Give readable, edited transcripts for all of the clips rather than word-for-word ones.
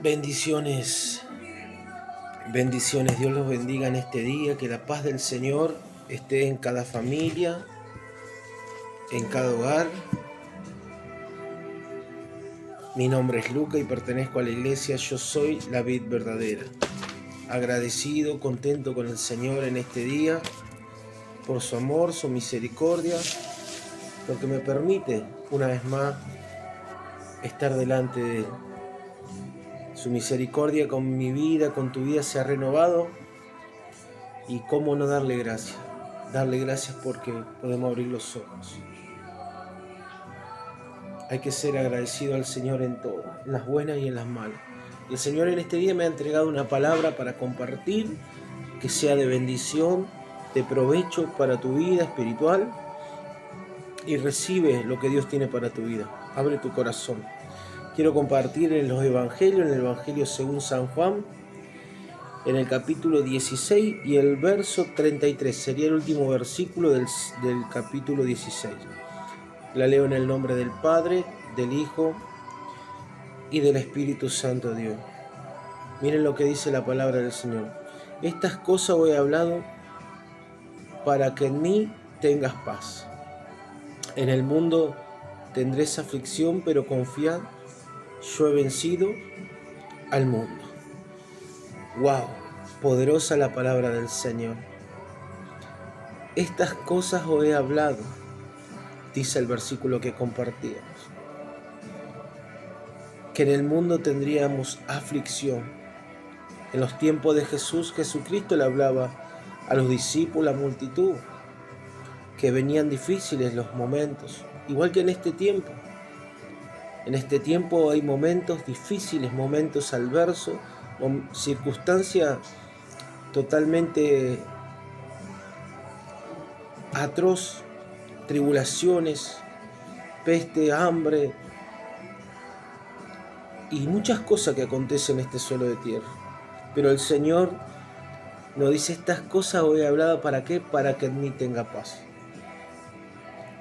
Bendiciones, bendiciones. Dios los bendiga en este día. Que la paz del Señor esté en cada familia, en cada hogar. Mi nombre es Luca y pertenezco a la iglesia Yo Soy la Vid Verdadera. Agradecido, contento con el Señor en este día por su amor, su misericordia, porque me permite una vez más estar delante de Él. Su misericordia con mi vida, con tu vida se ha renovado. Y cómo no darle gracias. Darle gracias porque podemos abrir los ojos. Hay que ser agradecido al Señor en todo, en las buenas y en las malas. Y el Señor en este día me ha entregado una palabra para compartir, que sea de bendición, de provecho para tu vida espiritual. Y recibe lo que Dios tiene para tu vida. Abre tu corazón. Quiero compartir en los evangelios, en el Evangelio según San Juan, en el capítulo 16 y el verso 33. Sería el último versículo del capítulo 16. La leo en el nombre del Padre, del Hijo y del Espíritu Santo de Dios. Miren lo que dice la palabra del Señor. Estas cosas os he hablado para que en mí tengas paz. En el mundo tendréis aflicción, pero confiad, yo he vencido al mundo. ¡Wow! Poderosa la palabra del Señor. Estas cosas os he hablado, dice el versículo que compartíamos. Que en el mundo tendríamos aflicción. En los tiempos de Jesucristo le hablaba a los discípulos, a la multitud, que venían difíciles los momentos, igual que en este tiempo. En este tiempo hay momentos difíciles, momentos adversos, circunstancias totalmente atroz, tribulaciones, peste, hambre y muchas cosas que acontecen en este suelo de tierra. Pero el Señor nos dice: estas cosas os he hablado, ¿para qué? Para que en mí tenga paz.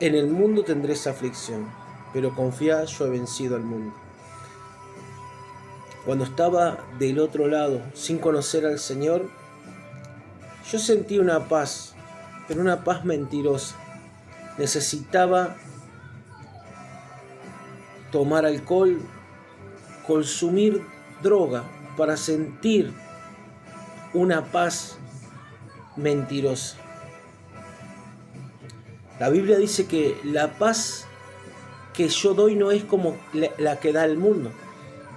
En el mundo tendréis aflicción, pero confiad, yo he vencido al mundo. Cuando estaba del otro lado, sin conocer al Señor, yo sentí una paz, pero una paz mentirosa. Necesitaba tomar alcohol, consumir droga para sentir una paz mentirosa. La Biblia dice que la paz que yo doy no es como la que da el mundo,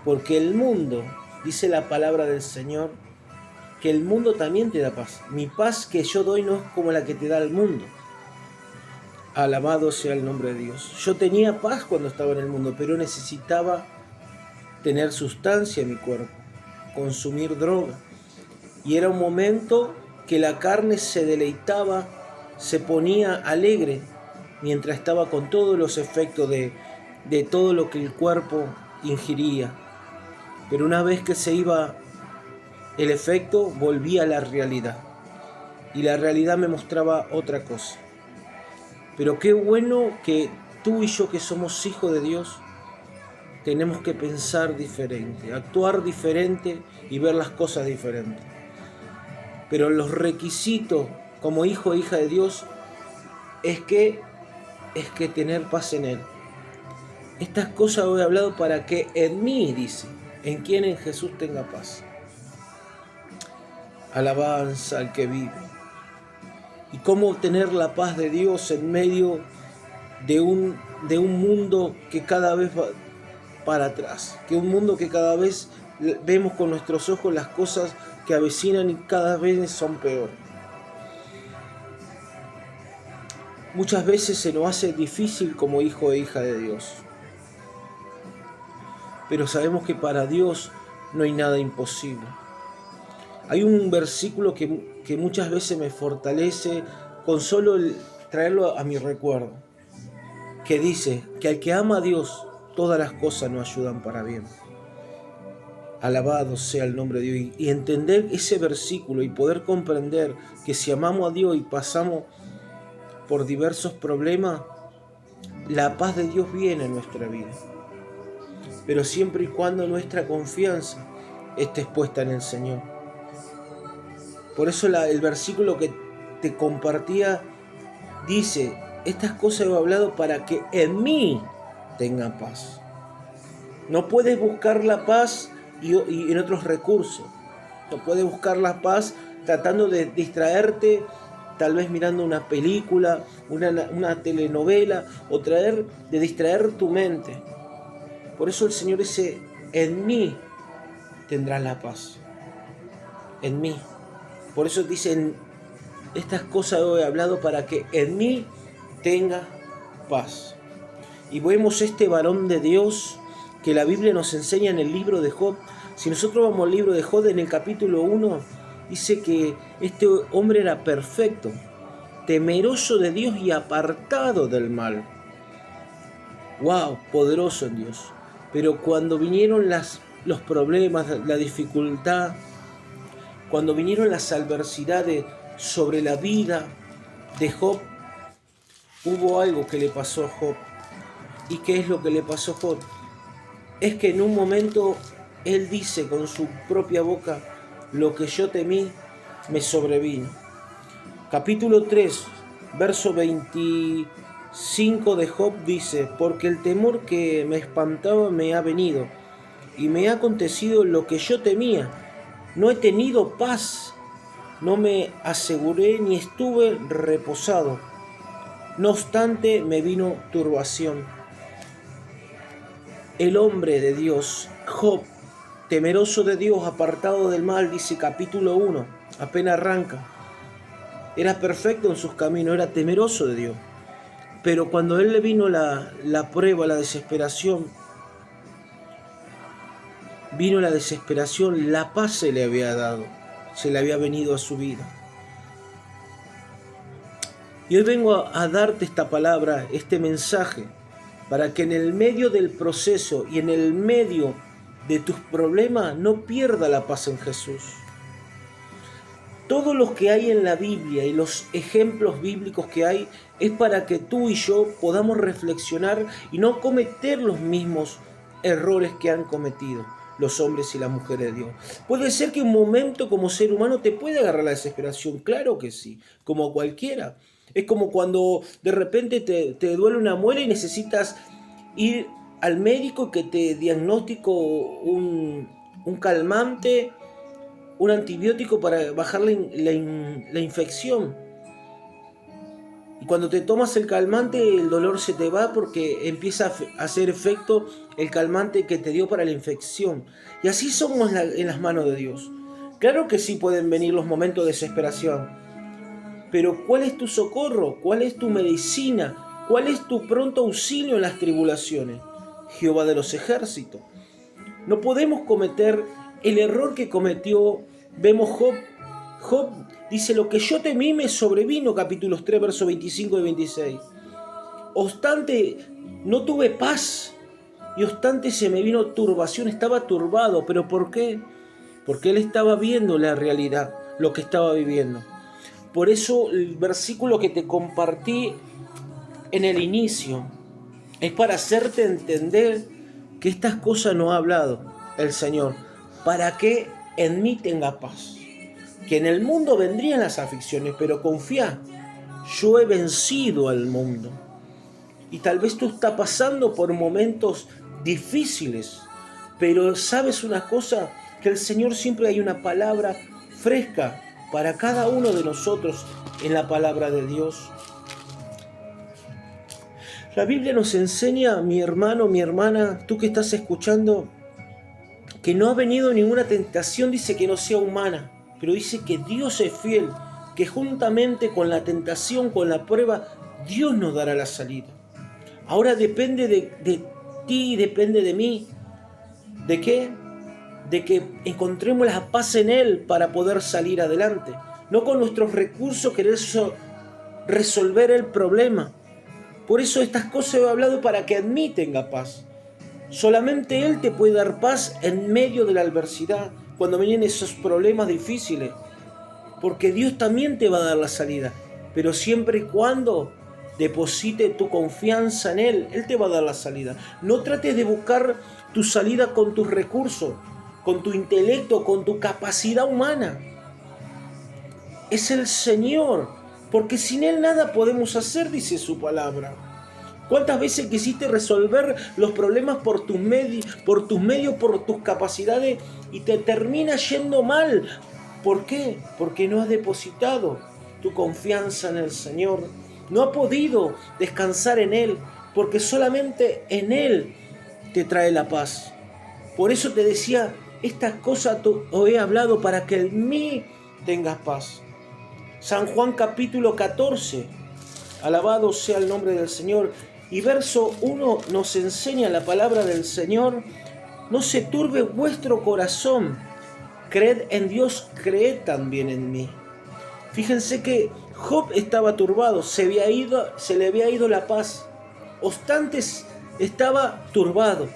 porque el mundo, dice la palabra del Señor, que el mundo también te da paz. Mi paz que yo doy no es como la que te da el mundo. Alabado sea el nombre de Dios. Yo tenía paz cuando estaba en el mundo, pero necesitaba tener sustancia en mi cuerpo, consumir droga. Y era un momento que la carne se deleitaba, se ponía alegre, mientras estaba con todos los efectos de todo lo que el cuerpo ingiría. Pero una vez que se iba el efecto, volvía a la realidad. Y la realidad me mostraba otra cosa. Pero qué bueno que tú y yo, que somos hijos de Dios, tenemos que pensar diferente, actuar diferente y ver las cosas diferentes. Pero los requisitos como hijo e hija de Dios es que tener paz en Él. Estas cosas os he hablado para que en mí, dice, en quien en Jesús tenga paz. Alabanza al que vive. Y cómo obtener la paz de Dios en medio de un mundo que cada vez va para atrás, que un mundo que cada vez vemos con nuestros ojos las cosas que avecinan y cada vez son peor. Muchas veces se nos hace difícil como hijo e hija de Dios, pero sabemos que para Dios no hay nada imposible. Hay un versículo que muchas veces me fortalece con solo traerlo a mi recuerdo, que dice que al que ama a Dios, todas las cosas nos ayudan para bien. Alabado sea el nombre de Dios. Y entender ese versículo y poder comprender que si amamos a Dios y pasamos por diversos problemas, la paz de Dios viene en nuestra vida. pero siempre y cuando nuestra confianza esté puesta en el Señor. Por eso el versículo que te compartía dice: estas cosas he hablado para que en mí tengan paz. No puedes buscar la paz y en otros recursos. No puedes buscar la paz tratando de distraerte, tal vez mirando una película, una telenovela, o de distraer tu mente. Por eso el Señor dice: en mí tendrás la paz. En mí. Por eso dicen: estas cosas he hablado para que en mí tenga paz. Y vemos este varón de Dios que la Biblia nos enseña en el libro de Job. Si nosotros vamos al libro de Job, en el capítulo 1, dice que este hombre era perfecto, temeroso de Dios y apartado del mal. ¡Wow! Poderoso en Dios. Pero cuando vinieron los problemas, la dificultad, cuando vinieron las adversidades sobre la vida de Job, hubo algo que le pasó a Job. ¿Y qué es lo que le pasó a Job? Es que en un momento él dice con su propia boca: lo que yo temí me sobrevino. Capítulo 3, verso 25 de Job dice: porque el temor que me espantaba me ha venido, y me ha acontecido lo que yo temía. No he tenido paz, no me aseguré ni estuve reposado. No obstante, me vino turbación. El hombre de Dios, Job, temeroso de Dios, apartado del mal, dice capítulo 1, apenas arranca. Era perfecto en sus caminos, era temeroso de Dios. Pero cuando a él le vino la prueba, la desesperación, la paz se le había dado, se le había venido a su vida. Y hoy vengo a darte esta palabra, este mensaje, para que en el medio del proceso y en el medio de tus problemas no pierda la paz en Jesús. Todo lo que hay en la Biblia y los ejemplos bíblicos que hay es para que tú y yo podamos reflexionar y no cometer los mismos errores que han cometido los hombres y las mujeres de Dios. Puede ser que un momento como ser humano te pueda agarrar la desesperación, claro que sí, como cualquiera. Es como cuando de repente te duele una muela y necesitas ir al médico que te diagnostique un calmante, un antibiótico para bajar la infección. Y cuando te tomas el calmante, el dolor se te va porque empieza a hacer efecto el calmante que te dio para la infección. Y así somos en las manos de Dios. Claro que sí pueden venir los momentos de desesperación. Pero ¿cuál es tu socorro? ¿Cuál es tu medicina? ¿Cuál es tu pronto auxilio en las tribulaciones? Jehová de los ejércitos. No podemos cometer el error que cometió, vemos Job. Job dice: lo que yo temí me sobrevino, capítulos 3, versos 25 y 26. Obstante, no tuve paz, y obstante se me vino turbación, estaba turbado. ¿Pero por qué? Porque él estaba viendo la realidad, lo que estaba viviendo. Por eso el versículo que te compartí en el inicio es para hacerte entender que estas cosas no ha hablado el Señor, para que en mí tenga paz. Que en el mundo vendrían las aflicciones, pero confía, yo he vencido al mundo. Y tal vez tú estás pasando por momentos difíciles, pero sabes una cosa, que el Señor siempre hay una palabra fresca para cada uno de nosotros en la palabra de Dios. La Biblia nos enseña, mi hermano, mi hermana, tú que estás escuchando, que no ha venido ninguna tentación, dice, que no sea humana, pero dice que Dios es fiel, que juntamente con la tentación, con la prueba, Dios nos dará la salida. Ahora depende de ti, depende de mí. ¿De qué? De que encontremos la paz en Él para poder salir adelante. No con nuestros recursos querer resolver el problema. Por eso estas cosas he hablado para que en mí tenga paz. Solamente Él te puede dar paz en medio de la adversidad, cuando vienen esos problemas difíciles. Porque Dios también te va a dar la salida. Pero siempre y cuando deposite tu confianza en Él, Él te va a dar la salida. No trates de buscar tu salida con tus recursos, con tu intelecto, con tu capacidad humana. Es el Señor, porque sin Él nada podemos hacer, dice su palabra. ¿Cuántas veces quisiste resolver los problemas por tus medios, por tus capacidades y te termina yendo mal? ¿Por qué? Porque no has depositado tu confianza en el Señor. No has podido descansar en Él, porque solamente en Él te trae la paz. Por eso te decía, estas cosas os he hablado para que en mí tengas paz. San Juan capítulo 14, alabado sea el nombre del Señor. Y verso 1 nos enseña la palabra del Señor: no se turbe vuestro corazón, creed en Dios, creed también en mí. Fíjense que Job estaba turbado, se le había ido la paz, obstantes estaba turbado.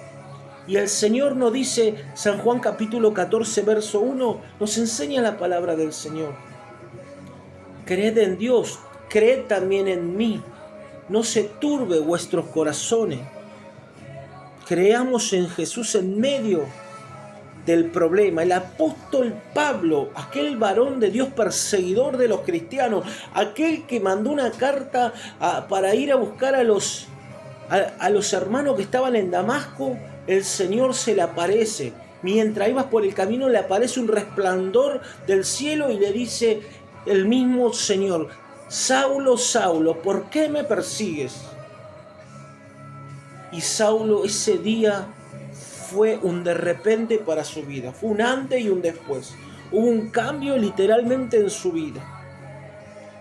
Y el Señor nos dice, San Juan capítulo 14, verso 1, nos enseña la palabra del Señor: creed en Dios, creed también en mí. No se turbe vuestros corazones. Creamos en Jesús en medio del problema. El apóstol Pablo, aquel varón de Dios perseguidor de los cristianos, aquel que mandó una carta para ir a buscar a los hermanos que estaban en Damasco, el Señor se le aparece. Mientras ibas por el camino le aparece un resplandor del cielo y le dice el mismo Señor: Saulo, Saulo, ¿por qué me persigues? Y Saulo ese día fue un de repente para su vida, fue un antes y un después. Hubo un cambio literalmente en su vida.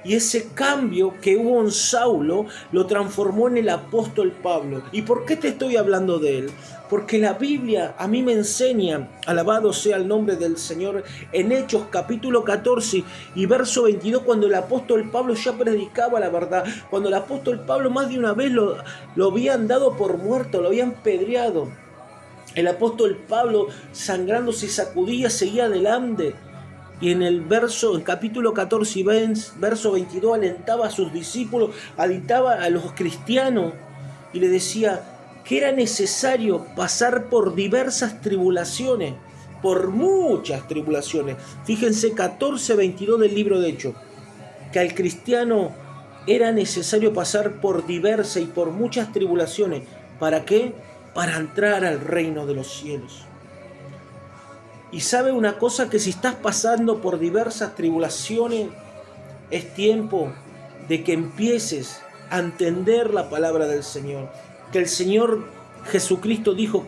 Y ese cambio que hubo en Saulo lo transformó en el apóstol Pablo. ¿Y por qué te estoy hablando de él? Porque la Biblia a mí me enseña, alabado sea el nombre del Señor, en Hechos capítulo 14 y verso 22, cuando el apóstol Pablo ya predicaba la verdad, cuando el apóstol Pablo más de una vez lo habían dado por muerto, lo habían pedreado. El apóstol Pablo, sangrando, se sacudía, seguía adelante. Y en el capítulo 14 y verso 22, alentaba a sus discípulos, alentaba a los cristianos y le decía que era necesario pasar por diversas tribulaciones, por muchas tribulaciones. Fíjense, 14:22 del libro de Hechos, que al cristiano era necesario pasar por diversas y por muchas tribulaciones. ¿Para qué? Para entrar al reino de los cielos. Y sabe una cosa, que si estás pasando por diversas tribulaciones, es tiempo de que empieces a entender la palabra del Señor. Que el Señor Jesucristo dijo: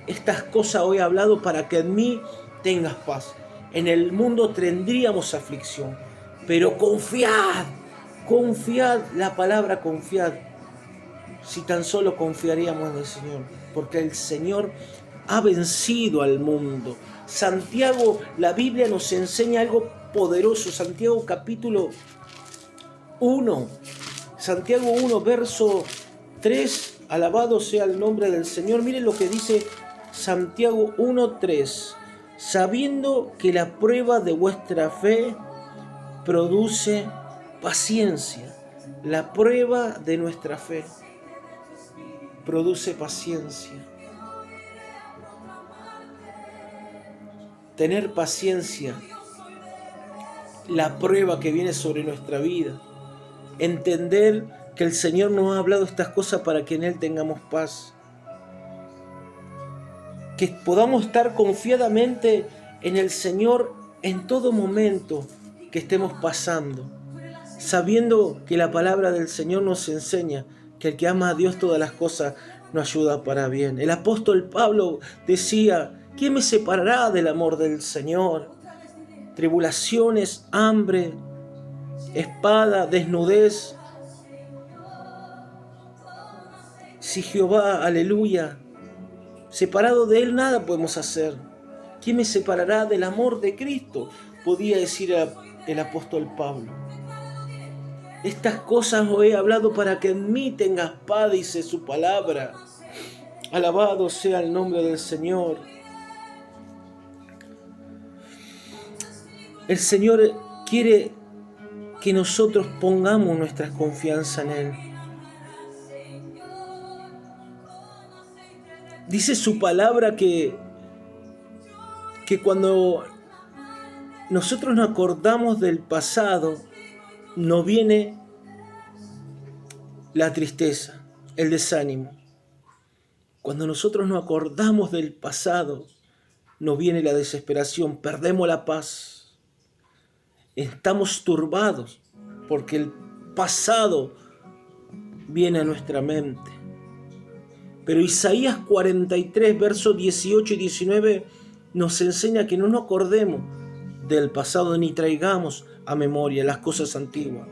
estas cosas os he hablado para que en mí tengas paz. En el mundo tendríamos aflicción, pero confiad, la palabra confiad. Si tan solo confiaríamos en el Señor, porque el Señor ha vencido al mundo. Santiago, la Biblia nos enseña algo poderoso. Santiago capítulo 1, Santiago 1, verso 3, alabado sea el nombre del Señor. Miren lo que dice Santiago 1:3: sabiendo que la prueba de vuestra fe produce paciencia. La prueba de nuestra fe produce paciencia. Tener paciencia, la prueba que viene sobre nuestra vida. Entender que el Señor nos ha hablado estas cosas para que en Él tengamos paz. Que podamos estar confiadamente en el Señor en todo momento que estemos pasando, sabiendo que la palabra del Señor nos enseña que el que ama a Dios todas las cosas nos ayuda para bien. El apóstol Pablo decía: ¿quién me separará del amor del Señor? Tribulaciones, hambre, espada, desnudez. Si Jehová, aleluya, separado de Él nada podemos hacer. ¿Quién me separará del amor de Cristo?, podía decir el apóstol Pablo. Estas cosas os he hablado para que en mí tengas paz, dice su palabra. Alabado sea el nombre del Señor. El Señor quiere que nosotros pongamos nuestra confianza en Él. Dice su palabra que cuando nosotros nos acordamos del pasado, nos viene la tristeza, el desánimo. Cuando nosotros nos acordamos del pasado, nos viene la desesperación, perdemos la paz. Estamos turbados porque el pasado viene a nuestra mente. Pero Isaías 43, versos 18 y 19 nos enseña que no nos acordemos del pasado ni traigamos a memoria las cosas antiguas.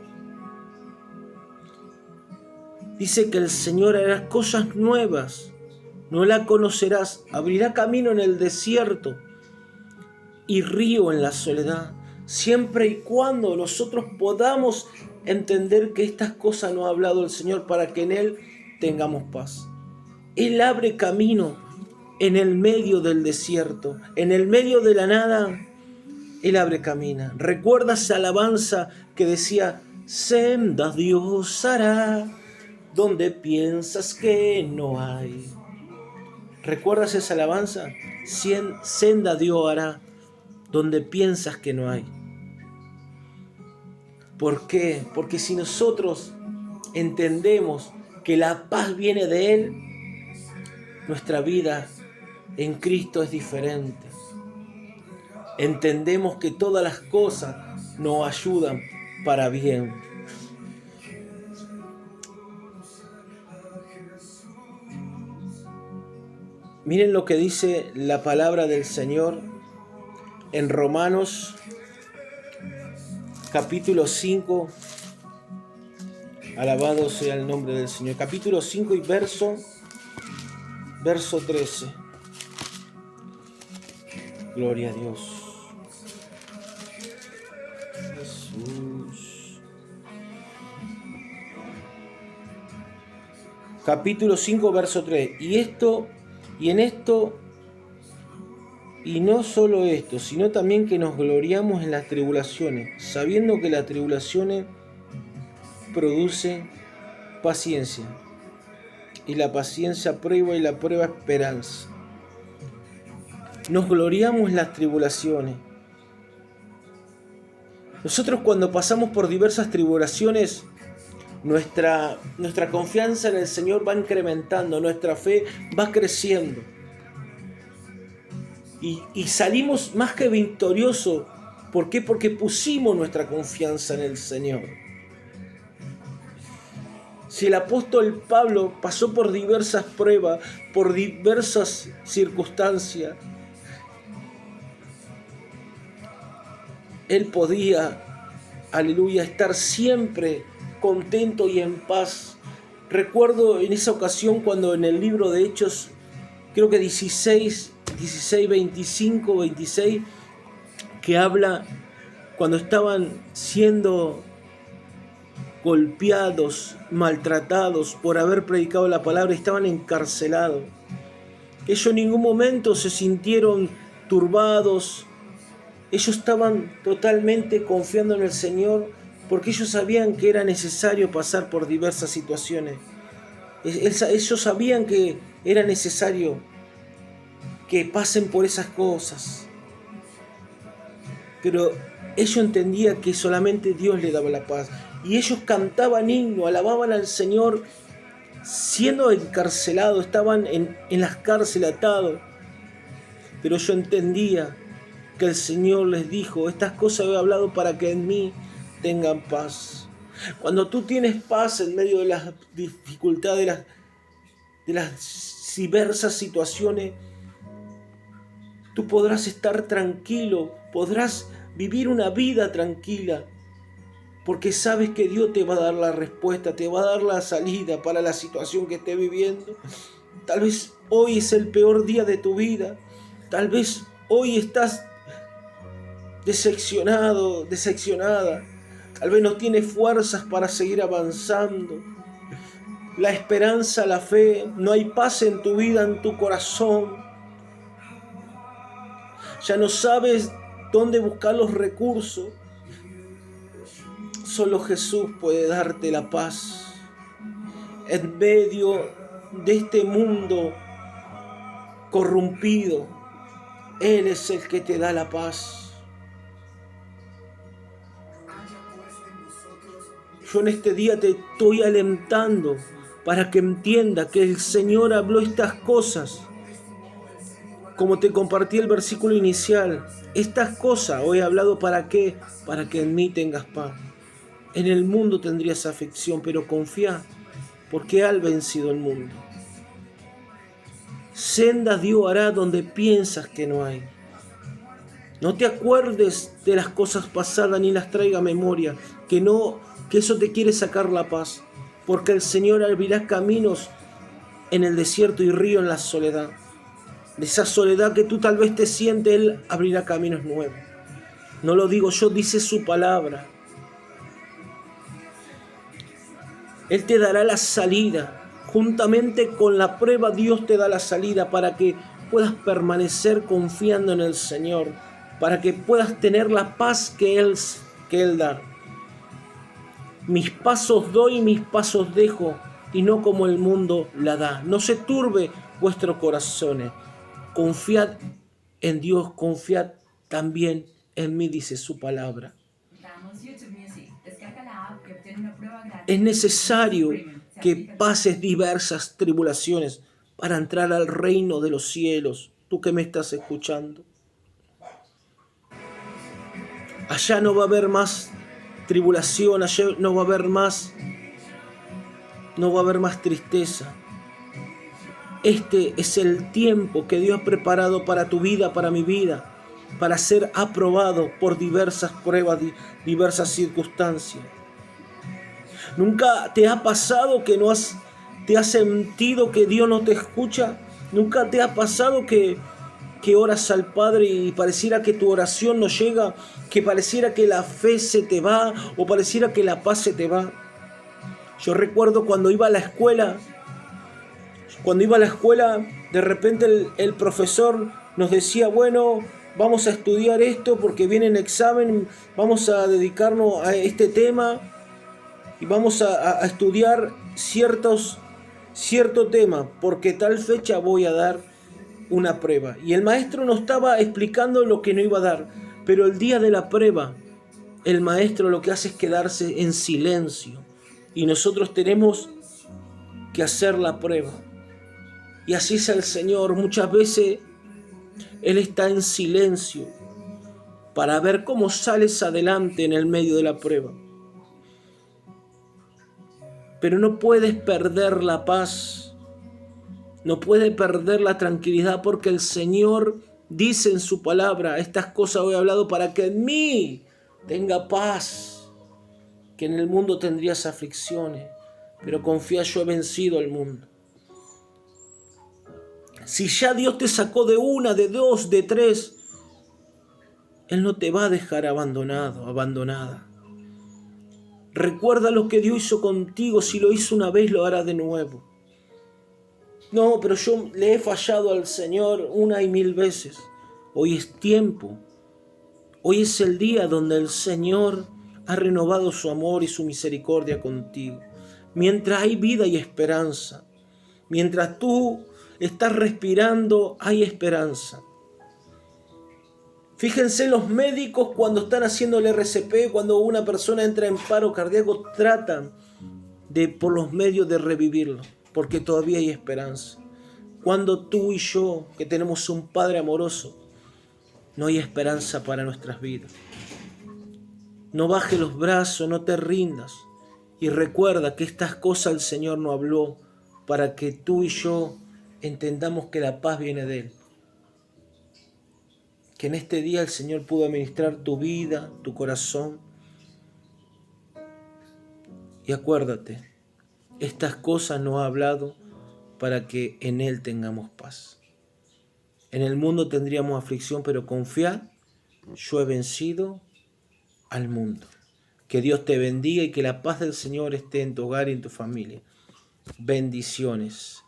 Dice que el Señor hará cosas nuevas, no la conocerás, abrirá camino en el desierto y río en la soledad, siempre y cuando nosotros podamos entender que estas cosas nos ha hablado el Señor para que en Él tengamos paz. Él abre camino en el medio del desierto, en el medio de la nada, Él abre camino. ¿Recuerda esa alabanza que decía, senda Dios hará donde piensas que no hay? ¿Recuerdas esa alabanza? Senda Dios hará donde piensas que no hay. ¿Por qué? Porque si nosotros entendemos que la paz viene de Él, nuestra vida en Cristo es diferente. Entendemos que todas las cosas nos ayudan para bien. Miren lo que dice la palabra del Señor en Romanos capítulo 5. Alabado sea el nombre del Señor. Capítulo 5 y verso 13. Gloria a Dios. Jesús. Capítulo 5, verso 3. Y no solo esto, sino también que nos gloriamos en las tribulaciones, sabiendo que las tribulaciones producen paciencia, y la paciencia prueba, y la prueba esperanza. Nos gloriamos en las tribulaciones. Nosotros cuando pasamos por diversas tribulaciones, nuestra confianza en el Señor va incrementando, nuestra fe va creciendo. Y salimos más que victoriosos. ¿Por qué? Porque pusimos nuestra confianza en el Señor. Si el apóstol Pablo pasó por diversas pruebas, por diversas circunstancias, él podía, aleluya, estar siempre contento y en paz. Recuerdo en esa ocasión cuando en el libro de Hechos, creo que 16, 25, 26, que habla cuando estaban siendo golpeados, maltratados por haber predicado la palabra, estaban encarcelados. Ellos en ningún momento se sintieron turbados. Ellos estaban totalmente confiando en el Señor porque ellos sabían que era necesario pasar por diversas situaciones. Ellos sabían que era necesario que pasen por esas cosas. Pero ellos entendían que solamente Dios les daba la paz. Y ellos cantaban himno, alababan al Señor siendo encarcelados, estaban en las cárceles atados. Pero yo entendía que el Señor les dijo, estas cosas he hablado para que en mí tengan paz. Cuando tú tienes paz en medio de las dificultades, de las diversas situaciones, tú podrás estar tranquilo, podrás vivir una vida tranquila, porque sabes que Dios te va a dar la respuesta, te va a dar la salida para la situación que estés viviendo. Tal vez hoy es el peor día de tu vida, tal vez hoy estás decepcionado, decepcionada, tal vez no tienes fuerzas para seguir avanzando. La esperanza, la fe, no hay paz en tu vida, en tu corazón. Ya no sabes dónde buscar los recursos. Solo Jesús puede darte la paz. En medio de este mundo corrompido. Él es el que te da la paz. Yo en este día te estoy alentando para que entienda que el Señor habló estas cosas. Como te compartí el versículo inicial, estas cosas hoy he hablado ¿para qué? Para que en mí tengas paz. En el mundo tendrías aflicción, pero confía, porque Él ha vencido el mundo. Sendas Dios hará donde piensas que no hay. No te acuerdes de las cosas pasadas ni las traiga a memoria, que eso te quiere sacar la paz, porque el Señor abrirá caminos en el desierto y río en la soledad. De esa soledad que tú tal vez te sientes, Él abrirá caminos nuevos. No lo digo yo, dice su palabra. Él te dará la salida. Juntamente con la prueba, Dios te da la salida para que puedas permanecer confiando en el Señor, para que puedas tener la paz que Él da. Mis pasos doy y mis pasos dejo, y no como el mundo la da. No se turbe vuestros corazones. Confiad en Dios, confiad también en mí, dice su palabra. Es necesario que pases diversas tribulaciones para entrar al reino de los cielos. Tú que me estás escuchando. Allá no va a haber más tribulación, allá no va a haber más tristeza. Este es el tiempo que Dios ha preparado para tu vida, para mi vida, para ser aprobado por diversas pruebas, diversas circunstancias. ¿Nunca te ha pasado que te has sentido que Dios no te escucha? ¿Nunca te ha pasado que oras al Padre y pareciera que tu oración no llega, que pareciera que la fe se te va o pareciera que la paz se te va? Yo recuerdo cuando iba a la escuela, de repente el profesor nos decía, bueno, vamos a estudiar esto porque viene el examen, vamos a dedicarnos a este tema y vamos a estudiar cierto tema, porque tal fecha voy a dar una prueba. Y el maestro nos estaba explicando lo que no iba a dar, pero el día de la prueba, el maestro lo que hace es quedarse en silencio y nosotros tenemos que hacer la prueba. Y así es el Señor. Muchas veces Él está en silencio para ver cómo sales adelante en el medio de la prueba. Pero no puedes perder la paz, no puedes perder la tranquilidad, porque el Señor dice en su palabra, estas cosas he hablado para que en mí tenga paz, que en el mundo tendrías aflicciones, pero confía, yo he vencido al mundo. Si ya Dios te sacó de una, de dos, de tres, Él no te va a dejar abandonada. Recuerda lo que Dios hizo contigo. Si lo hizo una vez, lo hará de nuevo. No, pero yo le he fallado al Señor una y mil veces. Hoy es tiempo. Hoy es el día donde el Señor ha renovado su amor y su misericordia contigo. Mientras hay vida y esperanza. Mientras tú estás respirando, hay esperanza. Fíjense, los médicos cuando están haciendo el RCP, cuando una persona entra en paro cardíaco, tratan por los medios de revivirlo, porque todavía hay esperanza. Cuando tú y yo, que tenemos un Padre amoroso, no hay esperanza para nuestras vidas. No bajes los brazos, no te rindas. Y recuerda que estas cosas el Señor nos habló para que tú y yo entendamos que la paz viene de Él. Que en este día el Señor pudo administrar tu vida, tu corazón. Y acuérdate, estas cosas nos ha hablado para que en Él tengamos paz. En el mundo tendríamos aflicción, pero confía, yo he vencido al mundo. Que Dios te bendiga y que la paz del Señor esté en tu hogar y en tu familia. Bendiciones.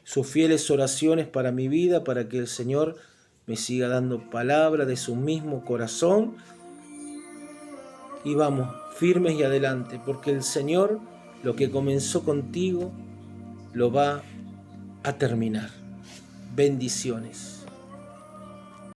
Sus fieles oraciones para mi vida, para que el Señor me siga dando palabra de su mismo corazón. Y vamos, firmes y adelante, porque el Señor lo que comenzó contigo lo va a terminar. bendiciones.